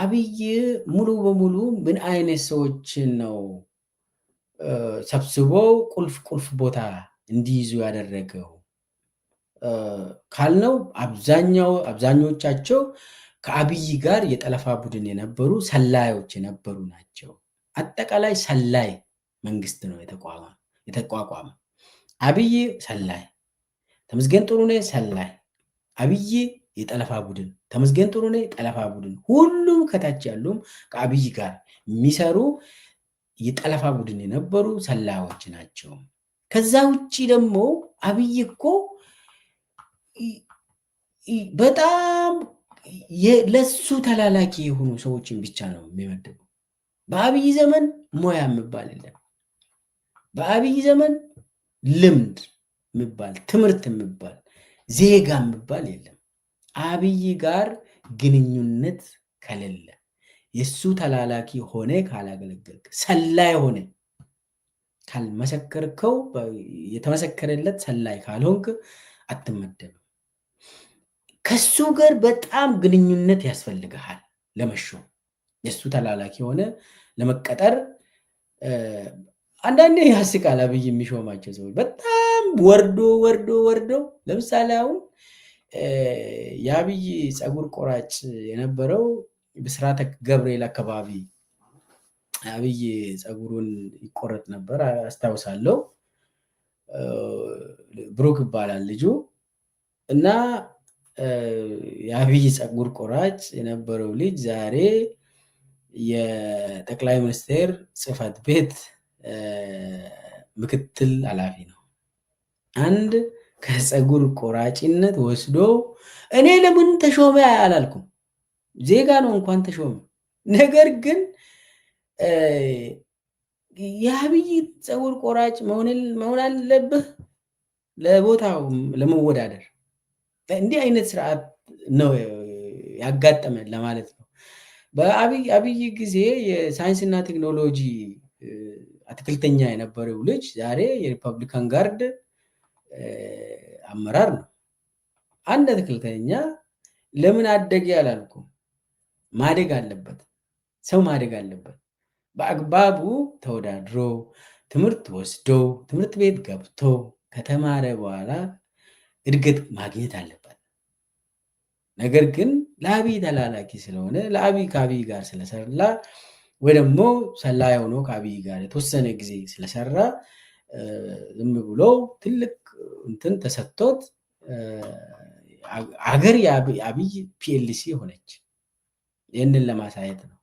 አብይ ሙሉ በሙሉ ምን አይነት ሰዎችን ነው ሰብስቦ ቁልፍ ቦታ እንዲይዙ ያደረገው ካልነው አብዛኞቻቸው ከአብይ ጋር የጠለፋ ቡድን የነበሩ ሰላዮች የነበሩ ናቸው። አጠቃላይ ሰላይ መንግስት ነው የተቋቋመ። አብይ ሰላይ፣ ተመስገን ጥሩነህ ሰላይ፣ አብይ የጠለፋ ቡድን፣ ተመስገን ጥሩነህ ጠለፋ ቡድን፣ ሁሉም ከታች ያሉም ከአብይ ጋር የሚሰሩ የጠለፋ ቡድን የነበሩ ሰላዮች ናቸው። ከዛ ውጭ ደግሞ አብይ እኮ በጣም ለሱ ተላላኪ የሆኑ ሰዎችን ብቻ ነው የሚመድበው። በአብይ ዘመን ሙያ የሚባል የለም። በአብይ ዘመን ልምድ የሚባል ትምህርት የሚባል ዜጋ የሚባል የለም። አብይ ጋር ግንኙነት ከሌለ የሱ ተላላኪ ሆነ ካላገለገልክ ሰላይ ሆነ ካልመሰከርከው የተመሰከረለት ሰላይ ካልሆንክ አትመደብም። ከሱ ጋር በጣም ግንኙነት ያስፈልግሃል ለመሾም። የሱ ተላላኪ ሆነ ለመቀጠር አንዳንዴ ያስቃል። አብይ የሚሾማቸው ሰዎች በጣም ወርዶ ለምሳሌ አሁን የአብይ ፀጉር ቆራጭ የነበረው ብስራተ ገብርኤል አካባቢ አብይ ፀጉሩን ይቆረጥ ነበር አስታውሳለሁ። ብሩክ ይባላል ልጁ እና የአብይ ፀጉር ቆራጭ የነበረው ልጅ ዛሬ የጠቅላይ ሚኒስቴር ጽህፈት ቤት ምክትል ኃላፊ ነው። አንድ ከፀጉር ቆራጭነት ወስዶ እኔ ለምን ተሾመ አላልኩም፣ ዜጋ ነው እንኳን ተሾመ። ነገር ግን የአብይ ፀጉር ቆራጭ መሆን አለብህ ለቦታው ለመወዳደር። እንዲህ አይነት ስርዓት ነው ያጋጠመን ለማለት ነው። በአብይ ጊዜ የሳይንስና ቴክኖሎጂ አትክልተኛ የነበረው ልጅ ዛሬ የሪፐብሊካን ጋርድ አመራር ነው። አንድ አትክልተኛ ለምን አደገ አላልኩም፣ ማደግ አለበት። ሰው ማደግ አለበት። በአግባቡ ተወዳድሮ ትምህርት ወስዶ ትምህርት ቤት ገብቶ ከተማረ በኋላ እድገት ማግኘት አለበት። ነገር ግን ለአብይ ተላላኪ ስለሆነ ከአብይ ጋር ስለሰራ ወይ ደግሞ ሰላይ ሆኖ ከአብይ ጋር የተወሰነ ጊዜ ስለሰራ ዝም ብሎ ትልቅ እንትን ተሰጥቶት አገር የአብይ ፒኤልሲ ሆነች። ይህንን ለማሳየት ነው።